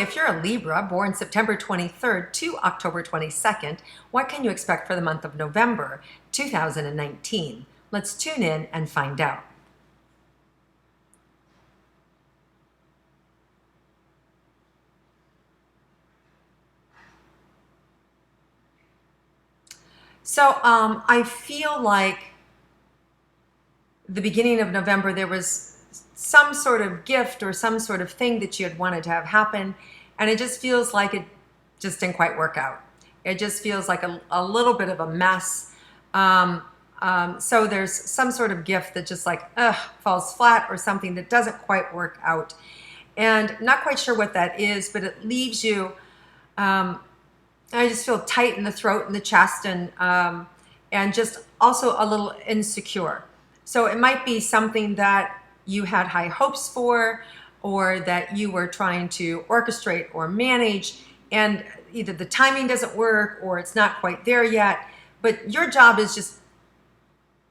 if you're a Libra born September 23rd to October 22nd, what can you expect for the month of November 2019? Let's tune in and find out. So I feel like the beginning of November, there was some sort of gift or some sort of thing that you had wanted to have happen, and it just feels like it just didn't quite work out. It just feels like a little bit of a mess. So there's some sort of gift that just like falls flat, or something that doesn't quite work out. And not quite sure what that is, but it leaves you, I just feel tight in the throat and the chest, and just also a little insecure. So it might be something that you had high hopes for, or that you were trying to orchestrate or manage, and either the timing doesn't work or it's not quite there yet. But your job is just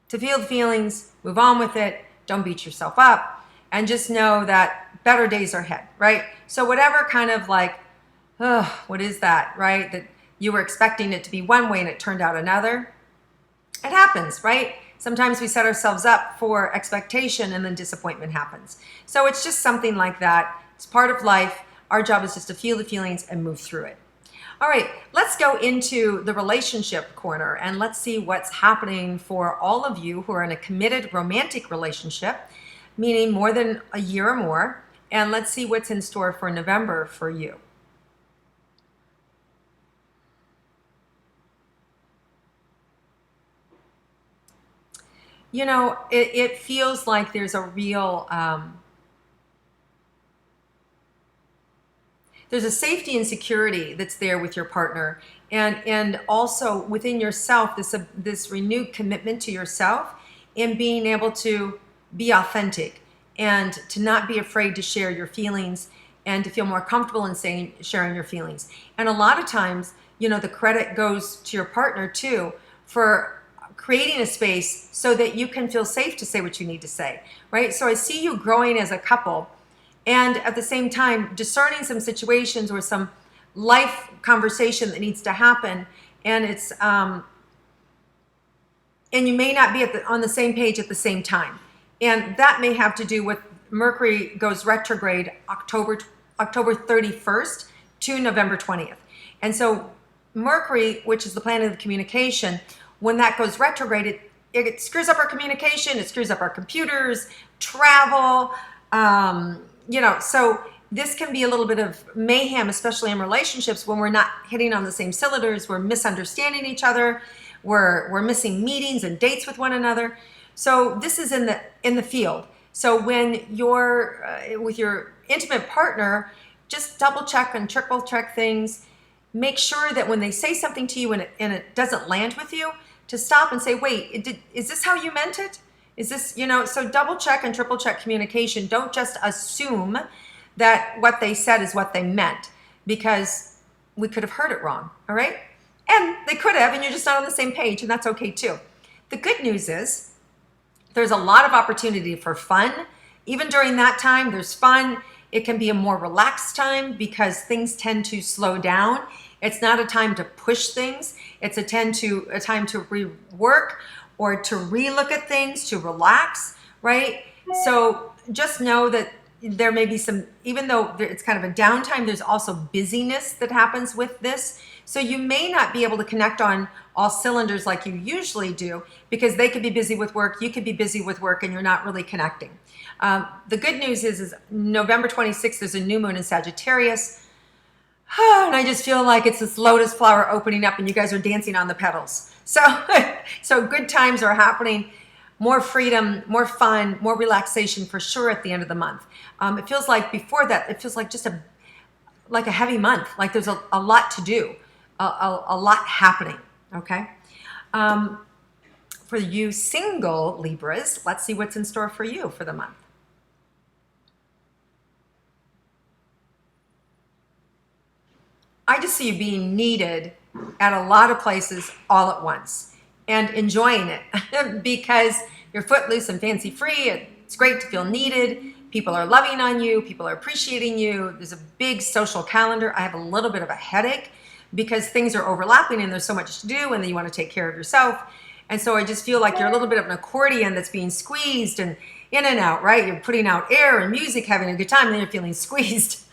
to feel the feelings, move on with it, don't beat yourself up, and just know that better days are ahead, right? So whatever kind of like, what is that, right? That you were expecting it to be one way and it turned out another. It happens, right? Sometimes we set ourselves up for expectation and then disappointment happens. So it's just something like that. It's part of life. Our job is just to feel the feelings and move through it. All right, let's go into the relationship corner and let's see what's happening for all of you who are in a committed romantic relationship, meaning more than a year or more. And let's see what's in store for November for you. You know, it feels like there's a real, there's a safety and security that's there with your partner, and also within yourself, this renewed commitment to yourself, and being able to be authentic and to not be afraid to share your feelings, and to feel more comfortable in sharing your feelings. And a lot of times, you know, the credit goes to your partner too for creating a space so that you can feel safe to say what you need to say, right? So I see you growing as a couple, and at the same time discerning some situations or some life conversation that needs to happen, and it's and you may not be on the same page at the same time, and that may have to do with Mercury goes retrograde October 31st to November 20th. And so Mercury, which is the planet of communication, when that goes retrograde, it screws up our communication, it screws up our computers, travel, you know, so this can be a little bit of mayhem, especially in relationships when we're not hitting on the same cylinders, we're misunderstanding each other, we're missing meetings and dates with one another. So this is in the field. So when you're with your intimate partner, just double check and triple check things. Make sure that when they say something to you and it doesn't land with you, to stop and say, wait, is this how you meant it? Is this, you know, so double check and triple check communication. Don't just assume that what they said is what they meant, because we could have heard it wrong, all right? And they could have, and you're just not on the same page, and that's okay too. The good news is there's a lot of opportunity for fun. Even during that time, there's fun. It can be a more relaxed time because things tend to slow down. It's not a time to push things. It's a time to rework or to relook at things, to relax, right? So just know that there may be some, even though it's kind of a downtime, there's also busyness that happens with this. So you may not be able to connect on all cylinders like you usually do, because they could be busy with work, you could be busy with work, and you're not really connecting. The good news is November 26th, there's a new moon in Sagittarius. And I just feel like it's this lotus flower opening up and you guys are dancing on the petals. So, so good times are happening, more freedom, more fun, more relaxation for sure at the end of the month. It feels like before that, it feels like just a heavy month, like there's a lot to do, a lot happening, okay? For you single Libras, let's see what's in store for you for the month. I just see you being needed at a lot of places all at once and enjoying it because you're footloose and fancy free. It's great to feel needed. People are loving on you. People are appreciating you. There's a big social calendar. I have a little bit of a headache because things are overlapping and there's so much to do, and then you want to take care of yourself. And so I just feel like you're a little bit of an accordion that's being squeezed and in and out, right? You're putting out air and music, having a good time, and then you're feeling squeezed.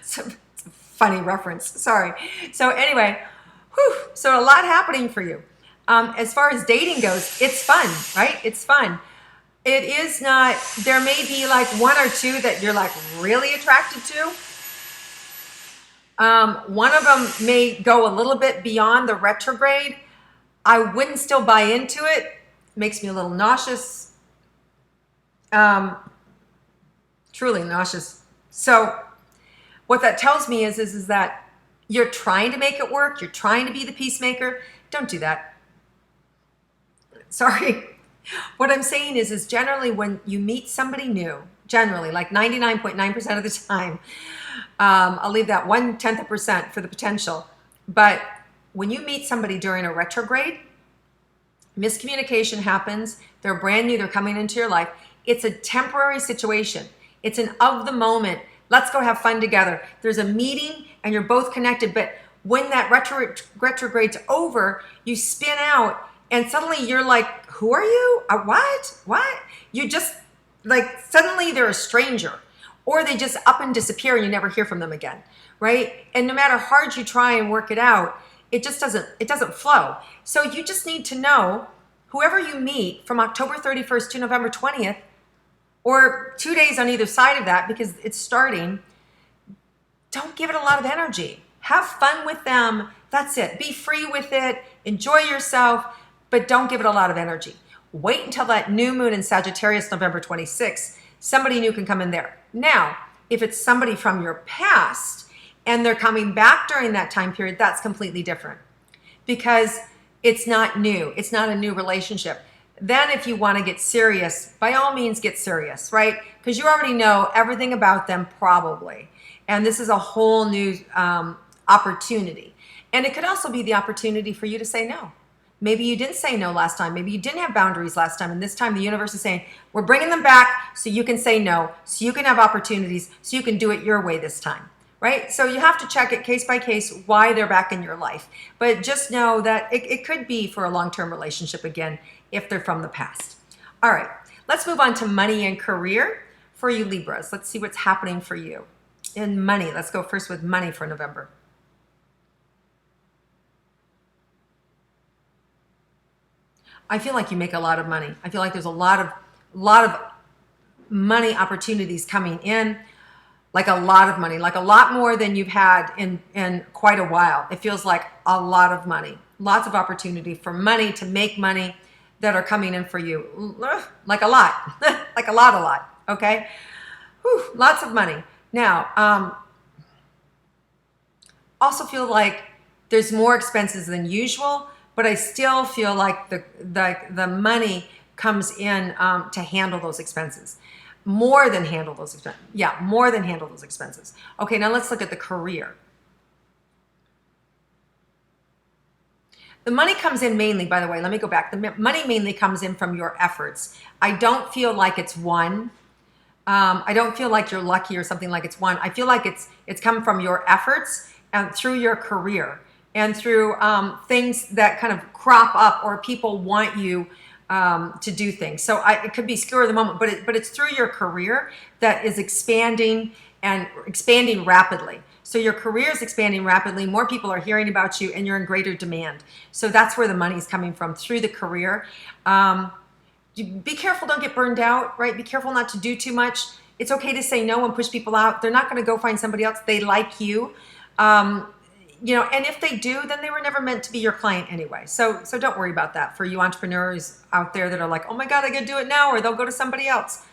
So it's a funny reference. Sorry. So anyway, so a lot happening for you. As far as dating goes, it's fun, right? It's fun. It is not, there may be like one or two that you're like really attracted to. One of them may go a little bit beyond the retrograde. I wouldn't still buy into it. It makes me a little nauseous. Truly nauseous. So what that tells me is that you're trying to make it work. You're trying to be the peacemaker. Don't do that. Sorry. What I'm saying is generally when you meet somebody new, generally like 99.9% of the time, I'll leave that 0.1% for the potential. But when you meet somebody during a retrograde, miscommunication happens. They're brand new. They're coming into your life. It's a temporary situation. It's an of the moment. Let's go have fun together. There's a meeting and you're both connected. But when that retrograde's over, you spin out and suddenly you're like, who are you? What? You just like, suddenly they're a stranger, or they just up and disappear and you never hear from them again, right? And no matter how hard you try and work it out, it doesn't flow. So you just need to know whoever you meet from October 31st to November 20th, or 2 days on either side of that because it's starting, don't give it a lot of energy. Have fun with them. That's it. Be free with it. Enjoy yourself, but don't give it a lot of energy. Wait until that new moon in Sagittarius, November 26th. Somebody new can come in there. Now, if it's somebody from your past and they're coming back during that time period, that's completely different because it's not new. It's not a new relationship. Then if you want to get serious, by all means get serious, right? Because you already know everything about them probably. And this is a whole new opportunity. And it could also be the opportunity for you to say no. Maybe you didn't say no last time. Maybe you didn't have boundaries last time. And this time the universe is saying, we're bringing them back so you can say no, so you can have opportunities, so you can do it your way this time, right? So you have to check it case by case why they're back in your life. But just know that it could be for a long-term relationship again if they're from the past. All right, let's move on to money and career for you Libras. Let's see what's happening for you in money. Let's go first with money for November. I feel like you make a lot of money. I feel like there's a lot of money opportunities coming in, like a lot of money, like a lot more than you've had in quite a while. It feels like a lot of money, lots of opportunity for money to make money that are coming in for you. Like a lot, like a lot, okay? Whew, lots of money. Now, also feel like there's more expenses than usual, but I still feel like the money comes in to handle those expenses. More than handle those expenses. Yeah, more than handle those expenses. Okay, now let's look at the career. The money comes in mainly, by the way, let me go back. The money mainly comes in from your efforts. I don't feel like it's one. I don't feel like you're lucky or something like it's one. I feel like it's come from your efforts and through your career and through things that kind of crop up or people want you to do things. So it could be spur of the moment, but it's through your career that is expanding and expanding rapidly. So your career is expanding rapidly. More people are hearing about you and you're in greater demand. So that's where the money is coming from, through the career. Be careful, don't get burned out, right? Be careful not to do too much. It's okay to say no and push people out. They're not going to go find somebody else. They like you. You know, and if they do, then they were never meant to be your client anyway. So don't worry about that for you entrepreneurs out there that are like, oh my God, I can do it now, or they'll go to somebody else.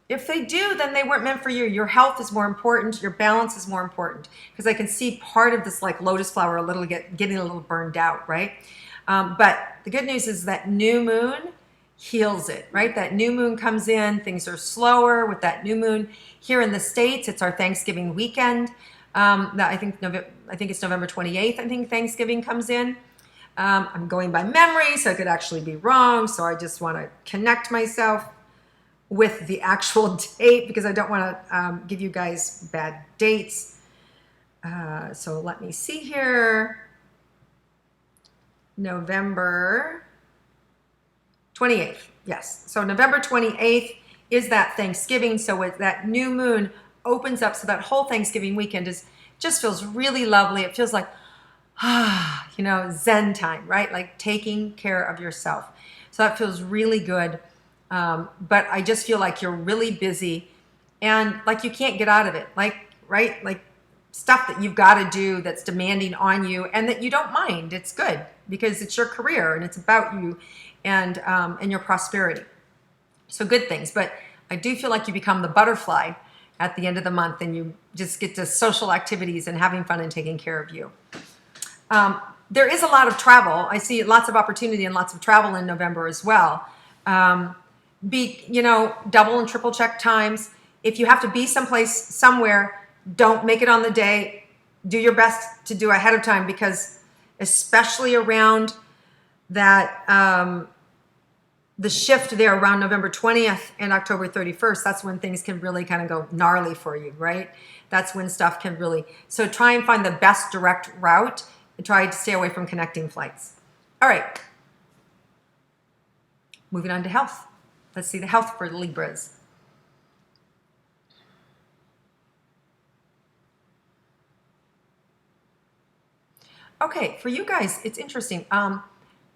If they do, then they weren't meant for you. Your health is more important. Your balance is more important, because I can see part of this like lotus flower getting a little burned out, right? But the good news is that new moon heals it, right? That new moon comes in, things are slower with that new moon. Here in the States, it's our Thanksgiving weekend. I think it's November 28th, I think Thanksgiving comes in. I'm going by memory, so I could actually be wrong. So I just want to connect myself with the actual date because I don't want to give you guys bad dates. So let me see here. November 28th. Yes. So November 28th is that Thanksgiving. So with that new moon opens up. So that whole Thanksgiving weekend just feels really lovely. It feels like, Zen time, right? Like taking care of yourself. So that feels really good. But I just feel like you're really busy and like you can't get out of it. Like, right? Like stuff that you've got to do that's demanding on you and that you don't mind. It's good because it's your career and it's about you and your prosperity. So good things. But I do feel like you become the butterfly at the end of the month and you just get to social activities and having fun and taking care of you. There is a lot of travel. I see lots of opportunity and lots of travel in November as well. Double and triple check times. If you have to be someplace, somewhere, don't make it on the day. Do your best to do ahead of time because especially around that, the shift there around November 20th and October 31st, that's when things can really kind of go gnarly for you, right? That's when stuff can really, so try and find the best direct route and try to stay away from connecting flights. All right. Moving on to health. Let's see the health for Libras. Okay, for you guys, it's interesting.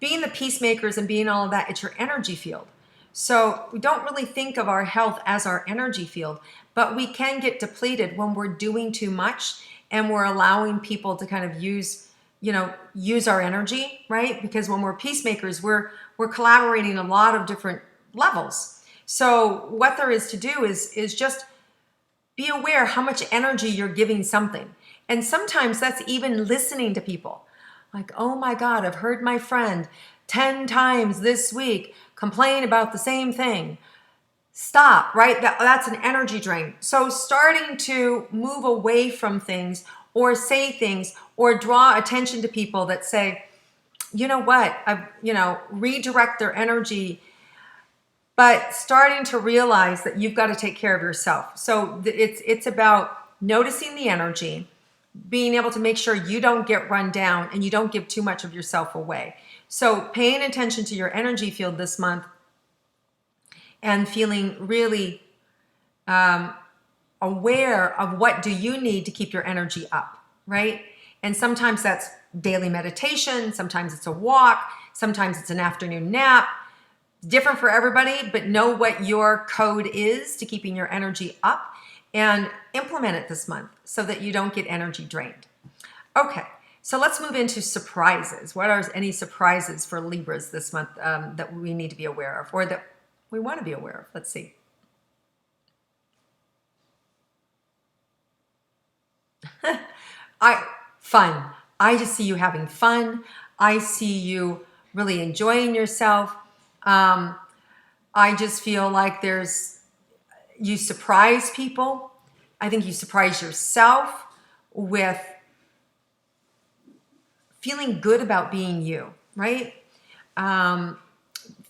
Being the peacemakers and being all of that, it's your energy field. So we don't really think of our health as our energy field, but we can get depleted when we're doing too much and we're allowing people to kind of use our energy, right? Because when we're peacemakers, we're collaborating a lot of different levels. So what there is to do is just be aware how much energy you're giving something. And sometimes that's even listening to people. Like, oh my God, I've heard my friend 10 times this week complain about the same thing. Stop, right? That's an energy drain. So starting to move away from things or say things or draw attention to people that say, you know what, redirect their energy, but starting to realize that you've got to take care of yourself. So it's about noticing the energy, being able to make sure you don't get run down and you don't give too much of yourself away. So paying attention to your energy field this month and feeling really aware of what do you need to keep your energy up, right? And sometimes that's daily meditation, sometimes it's a walk, sometimes it's an afternoon nap. Different for everybody, but know what your code is to keeping your energy up and implement it this month so that you don't get energy drained. Okay, so let's move into surprises. What are any surprises for Libras this month that we need to be aware of or that we want to be aware of? Let's see. Fun. I just see you having fun. I see you really enjoying yourself. I just feel like you surprise people. I think you surprise yourself with feeling good about being you, right?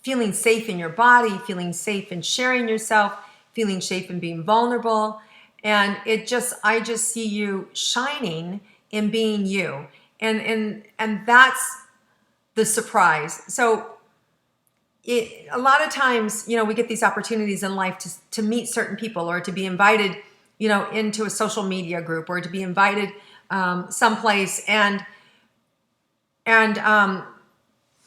Feeling safe in your body, feeling safe in sharing yourself, feeling safe in being vulnerable. And I just see you shining in being you. And that's the surprise. So a lot of times, we get these opportunities in life to meet certain people or to be invited, into a social media group or to be invited someplace and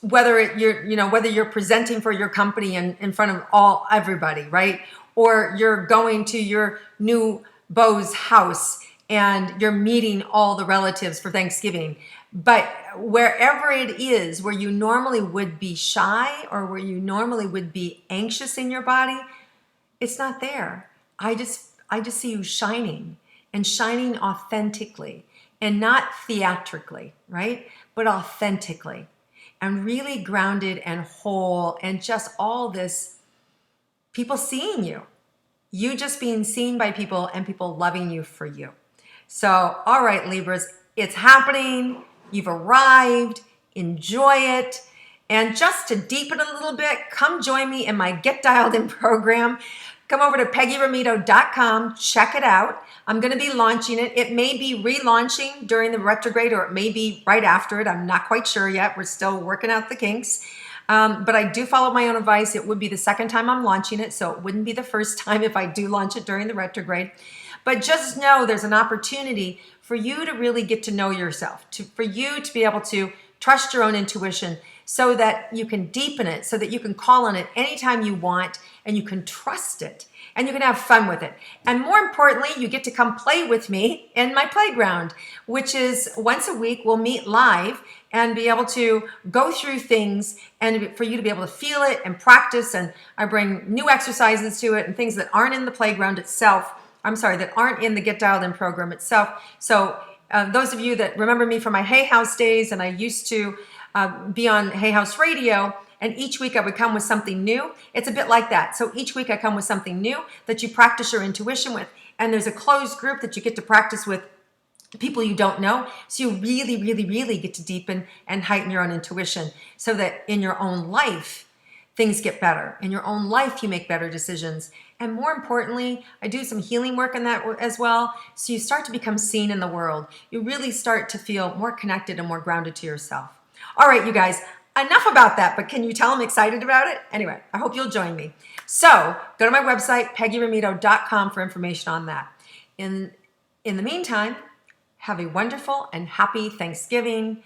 whether you're presenting for your company in front of everybody, right? Or you're going to your new beau's house and you're meeting all the relatives for Thanksgiving. But wherever it is where you normally would be shy or where you normally would be anxious in your body, it's not there. I just see you shining and shining authentically and not theatrically, right? But authentically and really grounded and whole and just all this, people seeing you just being seen by people and people loving you for you. So, all right, Libras, it's happening. You've arrived. Enjoy it. And just to deepen a little bit, come join me in my Get Dialed In program. Come over to PeggyRometo.com, check it out. I'm going to be launching it. It may be relaunching during the retrograde, or it may be right after it. I'm not quite sure yet. We're still working out the kinks. But I do follow my own advice. It would be the second time I'm launching it, so it wouldn't be the first time if I do launch it during the retrograde. But just know there's an opportunity for you to really get to know yourself, for you to be able to trust your own intuition so that you can deepen it, so that you can call on it anytime you want and you can trust it and you can have fun with it. And more importantly, you get to come play with me in my playground, which is once a week. We'll meet live and be able to go through things and for you to be able to feel it and practice. And I bring new exercises to it and things that aren't in the playground itself. That aren't in the Get Dialed In program itself. So those of you that remember me from my Hay House days, and I used to be on Hay House Radio, and each week I would come with something new. It's a bit like that. So each week I come with something new that you practice your intuition with. And there's a closed group that you get to practice with people you don't know. So you really, really, really get to deepen and heighten your own intuition so that in your own life, things get better. In your own life, you make better decisions. And more importantly, I do some healing work in that as well. So you start to become seen in the world. You really start to feel more connected and more grounded to yourself. All right, you guys, enough about that, but can you tell I'm excited about it? Anyway, I hope you'll join me. So go to my website, PeggyRometo.com, for information on that. In the meantime, have a wonderful and happy Thanksgiving.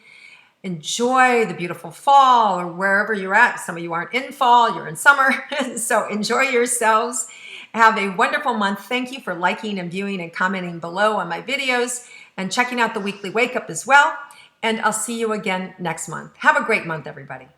Enjoy the beautiful fall or wherever you're at. Some of you aren't in fall, you're in summer. So enjoy yourselves. Have a wonderful month. Thank you for liking and viewing and commenting below on my videos and checking out the weekly wake up as well. And I'll see you again next month. Have a great month, everybody.